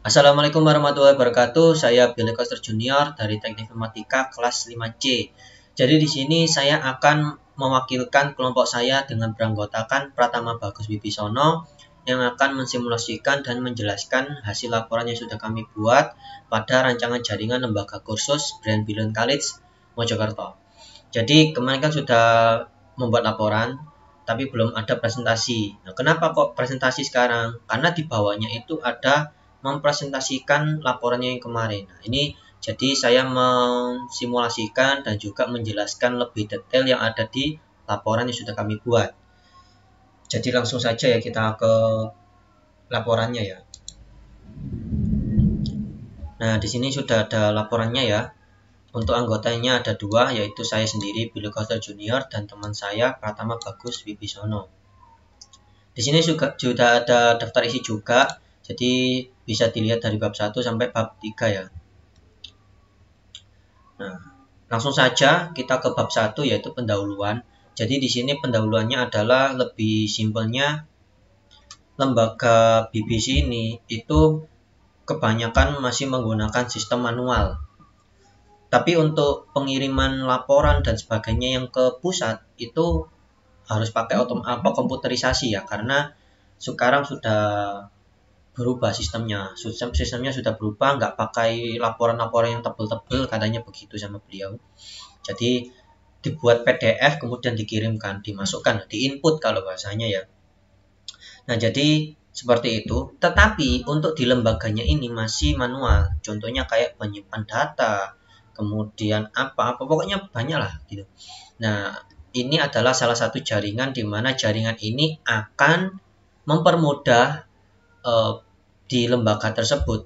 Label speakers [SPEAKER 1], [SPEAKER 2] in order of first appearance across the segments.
[SPEAKER 1] Assalamualaikum warahmatullahi wabarakatuh. Saya Billy Koster Junior dari Teknik Informatika kelas 5C. Jadi di sini saya akan mewakilkan kelompok saya dengan beranggotakan Pratama Bagus Wibisono yang akan mensimulasikan dan menjelaskan hasil laporan yang sudah kami buat pada rancangan jaringan lembaga kursus Brand Billion College Mojokerto. Jadi kemarin kan sudah membuat laporan, tapi belum ada presentasi. Nah, kenapa kok presentasi sekarang? Karena di bawahnya itu ada mempresentasikan laporannya yang kemarin. Nah, ini jadi saya mensimulasikan dan juga menjelaskan lebih detail yang ada di laporan yang sudah kami buat. Jadi langsung saja ya kita ke laporannya ya. Nah, di sini sudah ada laporannya ya. Untuk anggotanya ada dua, yaitu saya sendiri Billy Koster Junior dan teman saya Pratama Bagus Wibisono. Di sini juga sudah ada daftar isi juga, jadi bisa dilihat dari bab 1 sampai bab 3 ya. Nah, langsung saja kita ke bab 1 yaitu pendahuluan. Jadi di sini pendahuluannya adalah lebih simpelnya lembaga BBC ini itu kebanyakan masih menggunakan sistem manual. Tapi untuk pengiriman laporan dan sebagainya yang ke pusat itu harus pakai komputerisasi ya, karena sekarang sudah berubah sistemnya sudah berubah, nggak pakai laporan-laporan yang tebel-tebel, katanya begitu sama beliau. Jadi dibuat PDF kemudian dikirimkan, dimasukkan, diinput kalau bahasanya ya. Nah, jadi seperti itu. Tetapi untuk di lembaganya ini masih manual. Contohnya kayak penyimpan data, kemudian apa pokoknya banyak lah gitu. Nah, ini adalah salah satu jaringan di mana jaringan ini akan mempermudah di lembaga tersebut.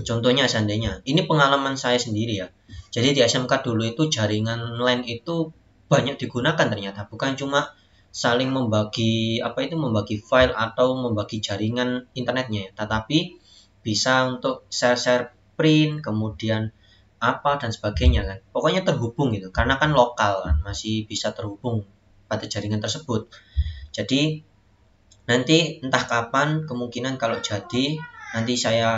[SPEAKER 1] Contohnya seandainya, ini pengalaman saya sendiri ya. Jadi di SMK dulu itu jaringan LAN itu banyak digunakan ternyata, bukan cuma saling membagi file atau membagi jaringan internetnya ya, tetapi bisa untuk share print, kemudian apa dan sebagainya kan. Pokoknya terhubung gitu, karena kan lokal kan, masih bisa terhubung pada jaringan tersebut. Jadi nanti entah kapan, kemungkinan kalau jadi nanti saya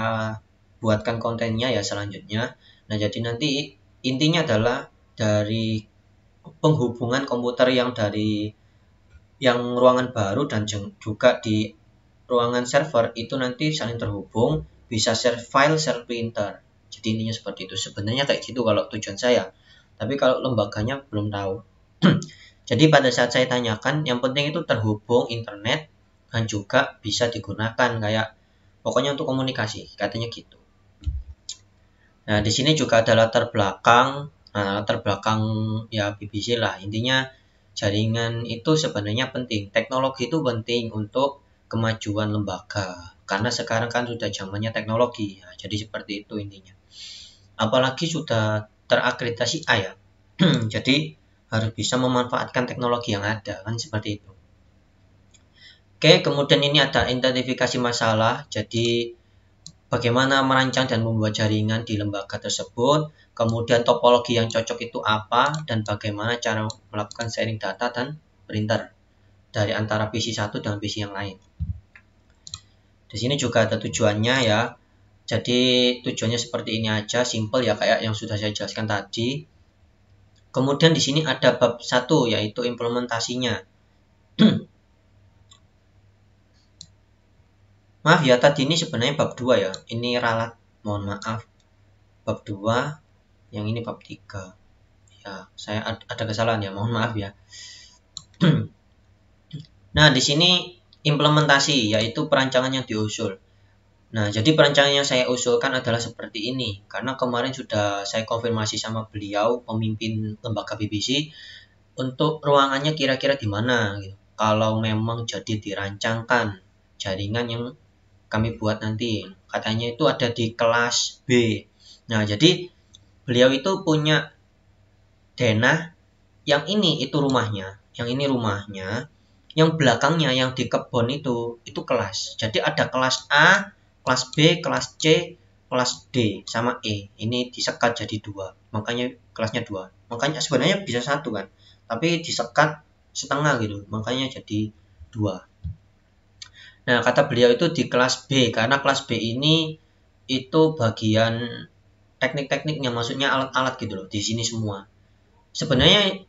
[SPEAKER 1] buatkan kontennya ya selanjutnya. Nah, jadi nanti intinya adalah dari penghubungan komputer yang dari yang ruangan baru dan juga di ruangan server itu nanti saling terhubung, bisa share file, share printer. Jadi intinya seperti itu. Sebenarnya kayak gitu kalau tujuan saya. Tapi kalau lembaganya belum tahu. Jadi pada saat saya tanyakan, yang penting itu terhubung internet dan juga bisa digunakan kayak pokoknya untuk komunikasi, katanya gitu. Nah, di sini juga ada latar belakang. Nah, latar belakang ya BBC lah. Intinya jaringan itu sebenarnya penting. Teknologi itu penting untuk kemajuan lembaga. Karena sekarang kan sudah zamannya teknologi. Nah, jadi seperti itu intinya. Apalagi sudah terakreditasi A ya. Jadi harus bisa memanfaatkan teknologi yang ada, kan seperti itu. Oke, kemudian ini ada identifikasi masalah. Jadi bagaimana merancang dan membuat jaringan di lembaga tersebut, kemudian topologi yang cocok itu apa, dan bagaimana cara melakukan sharing data dan printer dari antara PC satu dengan PC yang lain. Di sini juga ada tujuannya ya. Jadi tujuannya seperti ini aja, simple ya kayak yang sudah saya jelaskan tadi. Kemudian di sini ada bab 1 yaitu implementasinya. Maaf ya, tadi ini sebenarnya bab 2 ya. Ini ralat, mohon maaf. Bab 2, yang ini bab 3. Ya, saya ada kesalahan ya, mohon maaf ya. Nah, di sini implementasi, yaitu perancangan yang diusul. Nah, jadi perancangan yang saya usulkan adalah seperti ini. Karena kemarin sudah saya konfirmasi sama beliau, pemimpin lembaga BBC, untuk ruangannya kira-kira di mana gitu. Kalau memang jadi dirancangkan jaringan yang kami buat nanti, katanya itu ada di kelas B. Nah, jadi beliau itu punya denah, yang ini itu rumahnya, yang ini rumahnya, yang belakangnya yang di kebun itu kelas. Jadi ada kelas A, kelas B, kelas C, kelas D sama E. Ini disekat jadi 2, makanya kelasnya 2. Makanya sebenarnya bisa 1 kan, tapi disekat setengah gitu, makanya jadi 2. Nah, kata beliau itu di kelas B, karena kelas B ini itu bagian teknik-tekniknya, maksudnya alat-alat gitu loh, di sini semua. Sebenarnya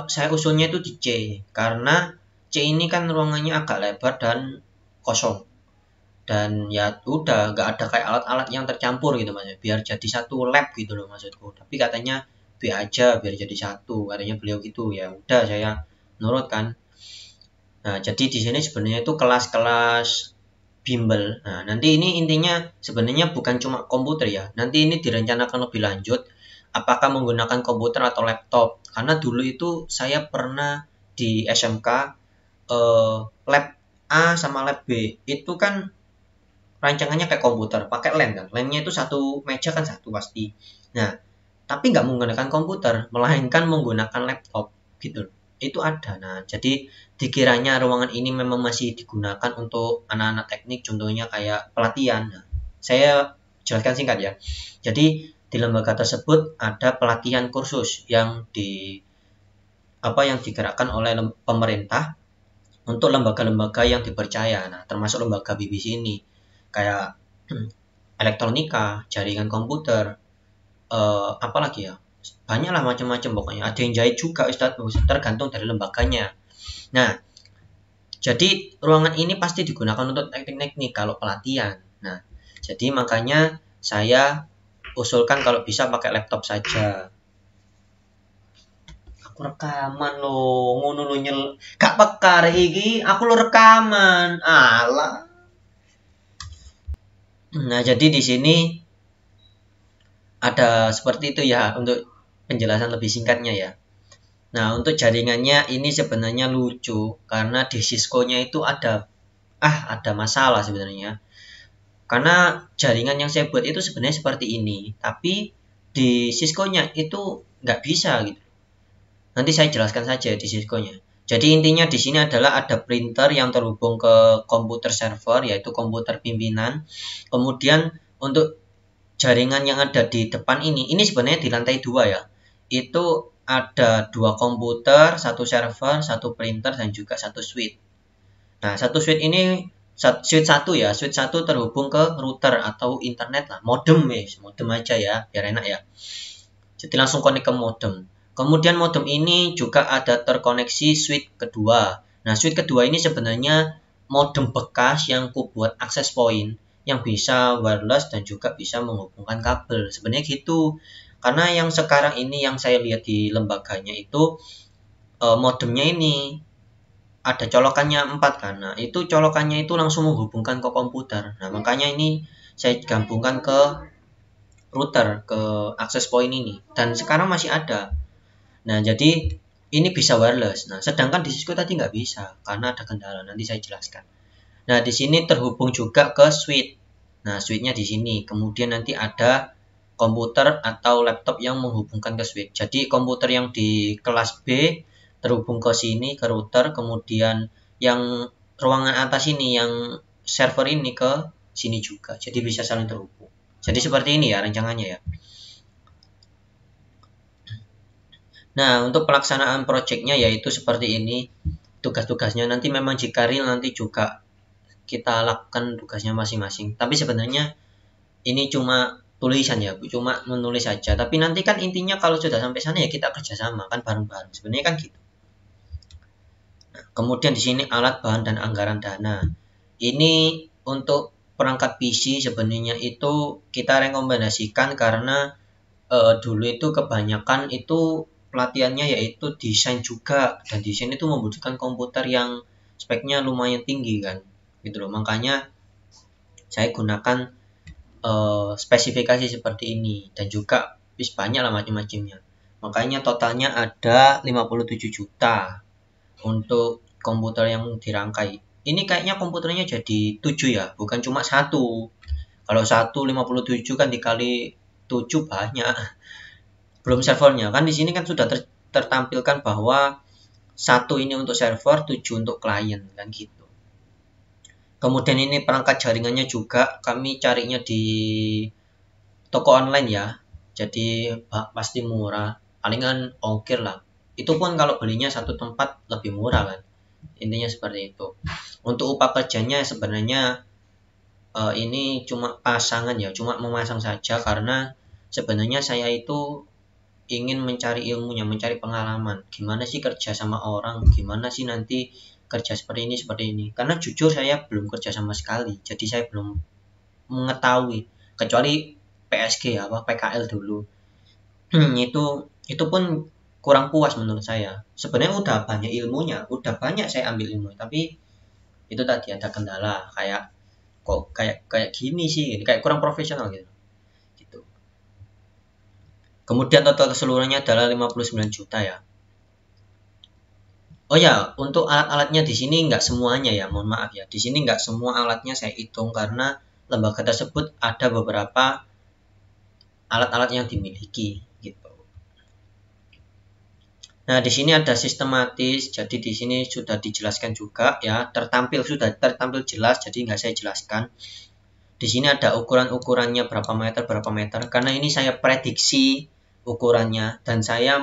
[SPEAKER 1] saya usulnya itu di C, karena C ini kan ruangannya agak lebar dan kosong. Dan ya udah nggak ada kayak alat-alat yang tercampur gitu mas, biar jadi satu lab gitu loh maksudku. Tapi katanya B aja biar jadi satu, katanya beliau gitu. Ya udah saya nurut kan. Nah, jadi di sini sebenarnya itu kelas-kelas bimbel. Nah, nanti ini intinya sebenarnya bukan cuma komputer ya. Nanti ini direncanakan lebih lanjut apakah menggunakan komputer atau laptop. Karena dulu itu saya pernah di SMK lab A sama lab B itu kan rancangannya kayak komputer, pakai LAN kan. LAN-nya itu satu meja kan satu pasti. Nah, tapi nggak menggunakan komputer, melainkan menggunakan laptop gitu. Itu ada. Nah, jadi dikiranya ruangan ini memang masih digunakan untuk anak-anak teknik, contohnya kayak pelatihan. Nah, saya jelaskan singkat ya. Jadi di lembaga tersebut ada pelatihan kursus yang yang digerakkan oleh pemerintah untuk lembaga-lembaga yang dipercaya. Nah, termasuk lembaga BBC ini kayak elektronika, jaringan komputer, apalagi ya, banyak lah macam-macam pokoknya. Ada yang jahit juga Ustadz, tergantung dari lembaganya. Nah, jadi ruangan ini pasti digunakan untuk teknik-teknik kalau pelatihan. Nah, jadi makanya saya usulkan kalau bisa pakai laptop saja. Aku rekaman loh, ngono lo gak pekar iki, aku lo rekaman. Alah. Nah, jadi di sini ada seperti itu ya untuk penjelasan lebih singkatnya ya. Nah, untuk jaringannya ini sebenarnya lucu karena di Cisco-nya itu ada masalah sebenarnya. Karena jaringan yang saya buat itu sebenarnya seperti ini, tapi di Cisco-nya itu nggak bisa gitu. Nanti saya jelaskan saja di Cisco-nya. Jadi intinya di sini adalah ada printer yang terhubung ke komputer server, yaitu komputer pimpinan. Kemudian untuk jaringan yang ada di depan ini sebenarnya di lantai 2 ya. Itu ada 2 komputer, 1 server, 1 printer, dan juga 1 switch. Nah, 1 switch ini switch 1 ya, switch 1 terhubung ke router atau internet lah, modem aja ya, biar enak ya. Jadi langsung connect ke modem. Kemudian modem ini juga ada terkoneksi switch kedua. Nah, switch kedua ini sebenarnya modem bekas yang ku buat access point yang bisa wireless dan juga bisa menghubungkan kabel. Sebenarnya gitu. Karena yang sekarang ini yang saya lihat di lembaganya itu modemnya ini ada colokannya 4 kan. Nah, itu colokannya itu langsung menghubungkan ke komputer. Nah, makanya ini saya gabungkan ke router, ke access point ini. Dan sekarang masih ada. Nah, jadi ini bisa wireless. Nah, sedangkan di Cisco tadi nggak bisa karena ada kendala. Nanti saya jelaskan. Nah, di sini terhubung juga ke switch. Nah, switch-nya di sini. Kemudian nanti ada komputer atau laptop yang menghubungkan ke switch. Jadi komputer yang di kelas B terhubung ke sini ke router, kemudian yang ruangan atas ini yang server ini ke sini juga. Jadi bisa saling terhubung. Jadi seperti ini ya rancangannya ya. Nah, untuk pelaksanaan projectnya yaitu seperti ini. Tugas-tugasnya nanti memang jika real nanti juga kita lakukan tugasnya masing-masing. Tapi sebenarnya ini cuma tulisan ya, cuma menulis saja. Tapi nanti kan intinya kalau sudah sampai sana ya kita kerjasama kan bareng-bareng. Sebenarnya kan gitu. Nah, kemudian di sini alat bahan dan anggaran dana. Ini untuk perangkat PC sebenarnya itu kita rekomendasikan karena dulu itu kebanyakan itu pelatihannya yaitu desain juga, dan desain itu membutuhkan komputer yang speknya lumayan tinggi kan gitu loh. Makanya saya gunakan spesifikasi seperti ini dan juga banyak lah macam-macamnya. Makanya totalnya ada 57 juta untuk komputer yang dirangkai. Ini kayaknya komputernya jadi 7 ya, bukan cuma satu. Kalau 57 kan dikali 7 banyak. Belum servernya. Kan di sini kan sudah tertampilkan bahwa 1 ini untuk server, 7 untuk klien kan gitu. Kemudian ini perangkat jaringannya juga kami carinya di toko online ya. Jadi pasti murah. Palingan ongkir lah. Itu pun kalau belinya satu tempat lebih murah kan. Intinya seperti itu. Untuk upah kerjanya sebenarnya ini cuma pasangan ya, cuma memasang saja karena sebenarnya saya itu ingin mencari ilmunya, mencari pengalaman. Gimana sih kerja sama orang, gimana sih nanti kerja seperti ini. Karena jujur saya belum kerja sama sekali, jadi saya belum mengetahui kecuali PSG apa PKL dulu. Itu pun kurang puas menurut saya. Sebenarnya udah banyak ilmunya, udah banyak saya ambil ilmu, tapi itu tadi ada kendala kayak kok kayak gini sih, kayak kurang profesional gitu. Gitu. Kemudian total keseluruhannya adalah 59 juta ya. Oh ya, untuk alat-alatnya di sini nggak semuanya ya, mohon maaf ya. Di sini nggak semua alatnya saya hitung karena lembaga tersebut ada beberapa alat-alat yang dimiliki gitu. Nah, di sini ada sistematis, jadi di sini sudah dijelaskan juga ya, sudah tertampil jelas, jadi nggak saya jelaskan. Di sini ada ukuran-ukurannya berapa meter, karena ini saya prediksi ukurannya dan saya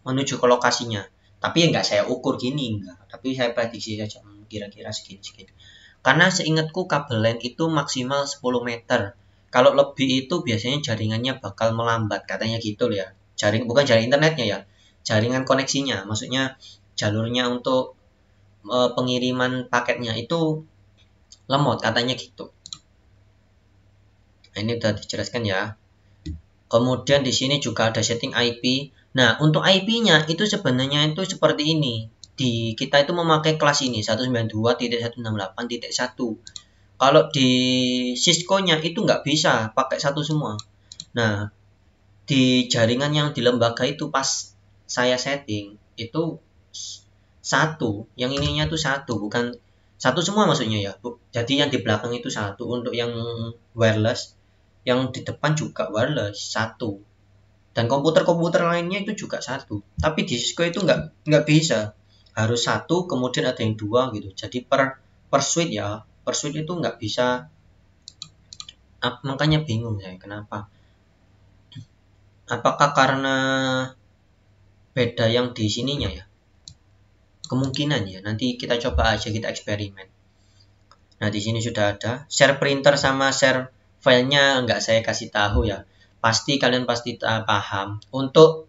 [SPEAKER 1] menuju ke lokasinya. Tapi nggak saya ukur gini, enggak. Tapi saya prediksi saja, kira-kira segini. Karena seingatku kabel LAN itu maksimal 10 meter. Kalau lebih itu biasanya jaringannya bakal melambat, katanya gitu ya. Bukan jaring internetnya ya, jaringan koneksinya, maksudnya jalurnya untuk pengiriman paketnya itu lemot, katanya gitu. Nah, ini udah dijelaskan ya. Kemudian di sini juga ada setting IP. Nah, untuk IP-nya itu sebenarnya itu seperti ini. Kita itu memakai kelas ini 192.168.1. Kalau di Cisco-nya itu nggak bisa pakai satu semua. Nah, di jaringan yang di lembaga itu pas saya setting itu satu, yang ininya tuh satu, bukan satu semua maksudnya ya. Jadi yang di belakang itu satu, untuk yang wireless, yang di depan juga wireless satu, dan komputer-komputer lainnya itu juga satu. Tapi di Cisco itu nggak bisa, harus satu kemudian ada yang dua gitu. Jadi per suite ya, per suite itu nggak bisa. Makanya bingung saya kenapa. Apakah karena beda yang di sininya ya? Kemungkinan ya, nanti kita coba aja, kita eksperimen. Nah, di sini sudah ada share printer sama share filenya, nggak saya kasih tahu ya. Kalian pasti paham. Untuk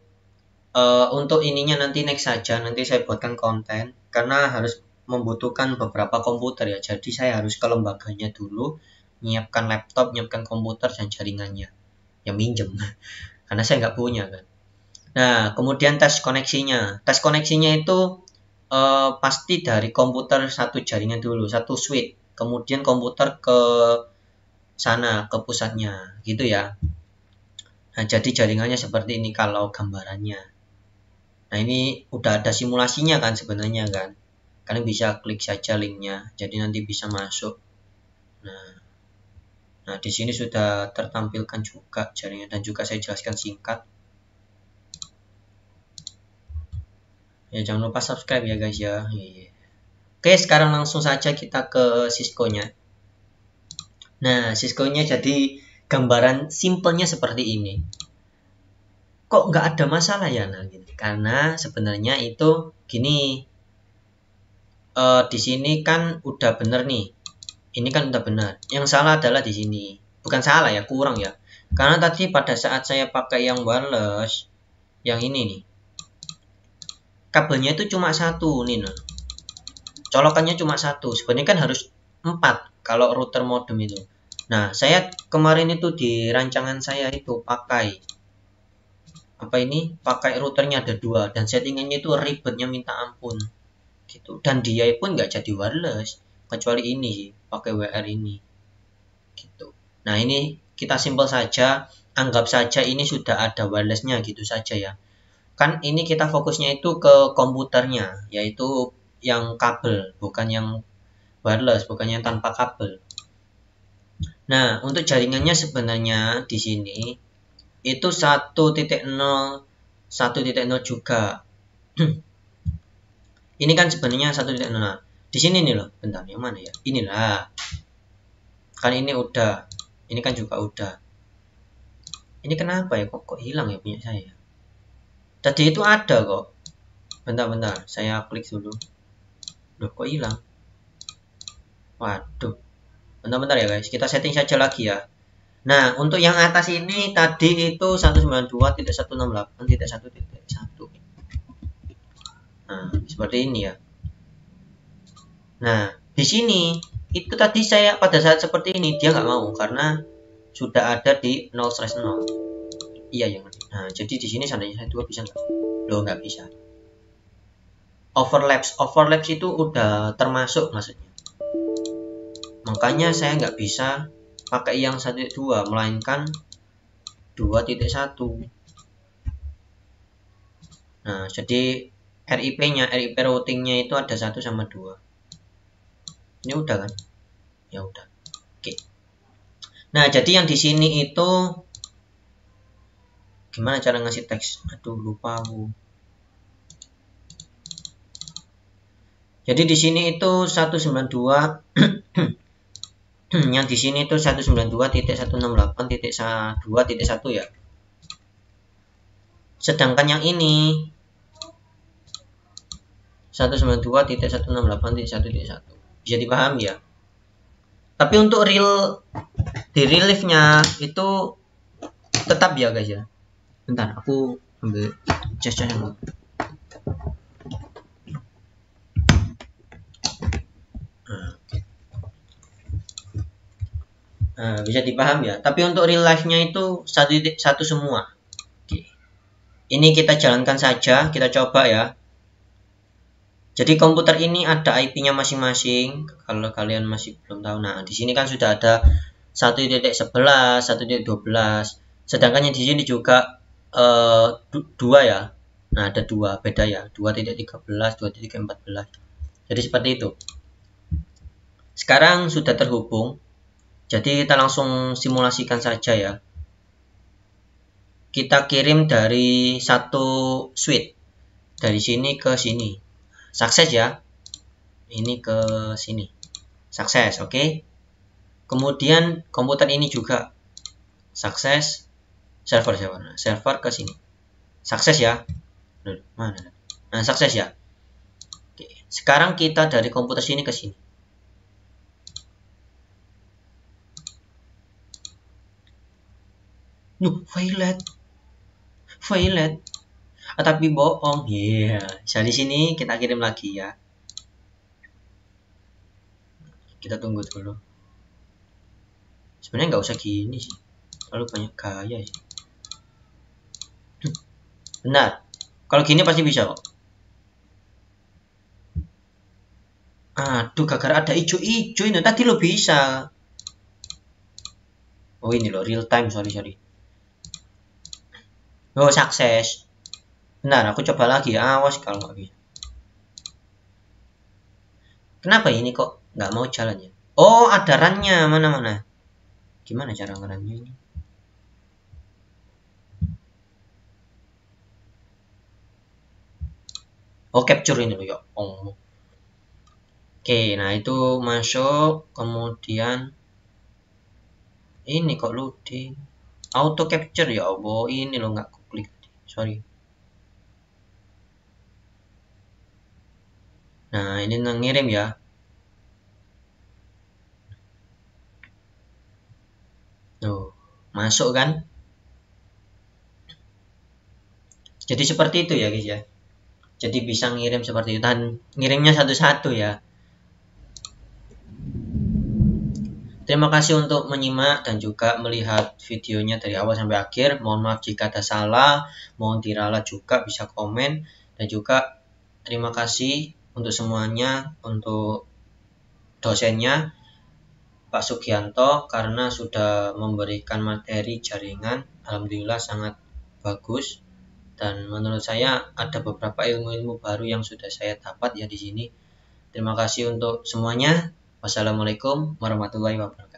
[SPEAKER 1] ininya nanti next saja, nanti saya buatkan konten karena harus membutuhkan beberapa komputer ya. Jadi saya harus ke lembaganya dulu, nyiapkan laptop, nyiapkan komputer dan jaringannya. Ya minjem, karena saya nggak punya kan. Nah, kemudian tes koneksinya. Tes koneksinya itu pasti dari komputer satu jaringan dulu, satu switch. Kemudian komputer ke sana, ke pusatnya, gitu ya. Nah, jadi jaringannya seperti ini kalau gambarannya. Nah, ini udah ada simulasinya kan sebenarnya kan. Kalian bisa klik saja linknya, jadi nanti bisa masuk. Nah, di sini sudah tertampilkan juga jaringan dan juga saya jelaskan singkat. Ya, jangan lupa subscribe ya guys ya. Oke, sekarang langsung saja kita ke Cisco-nya. Nah, Cisco-nya jadi gambaran simpelnya seperti ini. Kok nggak ada masalah ya? Nah, gitu. Karena sebenarnya itu gini. Di sini kan udah bener nih. Ini kan udah benar. Yang salah adalah di sini. Bukan salah ya, kurang ya. Karena tadi pada saat saya pakai yang wireless, yang ini nih, kabelnya itu cuma satu nih, nah. Colokannya cuma satu. Sebenarnya kan harus 4 kalau router modem itu. Nah, saya kemarin itu di rancangan saya itu pakai pakai routernya ada 2 dan settingannya itu ribetnya minta ampun gitu. Dan dia pun nggak jadi wireless kecuali ini pakai WR ini gitu. Nah, ini kita simpel saja, anggap saja ini sudah ada wirelessnya gitu saja ya. Kan ini kita fokusnya itu ke komputernya, yaitu yang kabel, bukan yang wireless, bukan yang tanpa kabel. Nah, untuk jaringannya sebenarnya di sini itu 1.0 juga. Ini kan sebenarnya 1.0. Nah, di sini nih loh, bentar, yang mana ya? Inilah. Kan ini udah. Ini kan juga udah. Ini kenapa ya kok hilang ya punya saya? Tadi itu ada kok. Bentar, saya klik dulu. Loh, kok hilang? Waduh. Bentar-bentar ya guys, kita setting saja lagi ya. Nah, untuk yang atas ini tadi itu 192.168.1.1. Nah, seperti ini ya. Nah, di sini itu tadi saya pada saat seperti ini dia nggak mau karena sudah ada di 0/0. Iya yang. Nah, jadi di sini seandainya saya 2 bisa nggak? Loh, nggak bisa. Overlaps itu udah termasuk maksudnya. Makanya saya nggak bisa pakai yang 1.2 melainkan 2.1. Nah, jadi RIP routingnya itu ada 1 sama 2. Ini udah kan? Ya udah. Oke. Nah, jadi yang di sini itu gimana cara ngasih teks? Aduh, lupa aku. Jadi di sini itu 192 yang di sini itu 192.168.2.1 ya. Sedangkan yang ini 192.168.1.1. Bisa dipahami ya. Tapi untuk di reliefnya itu tetap ya guys ya. Bentar, aku ambil cas-cas dulu. Nah, bisa dipahami ya. Tapi untuk real life-nya itu satu semua. Oke. Ini kita jalankan saja, kita coba ya. Jadi komputer ini ada IP-nya masing-masing. Kalau kalian masih belum tahu, nah di sini kan sudah ada 1.11, 1.12. Sedangkan yang di sini juga 2 ya. Nah, ada 2, beda ya. 2.13, 2.14. Jadi seperti itu. Sekarang sudah terhubung. Jadi kita langsung simulasikan saja ya. Kita kirim dari satu switch. Dari sini ke sini. Sukses ya. Ini ke sini. Sukses, oke. Kemudian komputer ini juga sukses. Server ke sini. Sukses ya. Mana? Nah, sukses ya. Oke. Sekarang kita dari komputer sini ke sini. Violet. Tapi bohong. Iya. Jadi sini kita kirim lagi ya. Kita tunggu dulu. Sebenarnya nggak usah gini sih. Terlalu banyak gaya sih. Benar. Kalau gini pasti bisa kok. Aduh, gara-gara ada hijau-hijau ini. Tadi lo bisa. Oh, ini loh, real time. Sorry. Oh, sukses. Benar, aku coba lagi. Awas kalau nggak bisa. Kenapa ini kok nggak mau jalan ya? Oh, ada runnya. Mana? Gimana cara ngerunnya ini? Oh, capture ini loh ya. Oh. Oke, nah itu masuk. Kemudian ini kok loading. Auto capture ya Allah. Ini loh nggak klik. Sorry. Nah, ini ngirim ya. Tuh, masuk kan? Jadi seperti itu ya guys ya. Jadi bisa ngirim seperti itu dan ngirimnya satu-satu ya. Terima kasih untuk menyimak dan juga melihat videonya dari awal sampai akhir. Mohon maaf jika ada salah, mohon diralat juga, bisa komen. Dan juga terima kasih untuk semuanya, untuk dosennya Pak Sugianto karena sudah memberikan materi jaringan. Alhamdulillah sangat bagus. Dan menurut saya ada beberapa ilmu-ilmu baru yang sudah saya dapat ya di sini. Terima kasih untuk semuanya. Wassalamualaikum warahmatullahi wabarakatuh.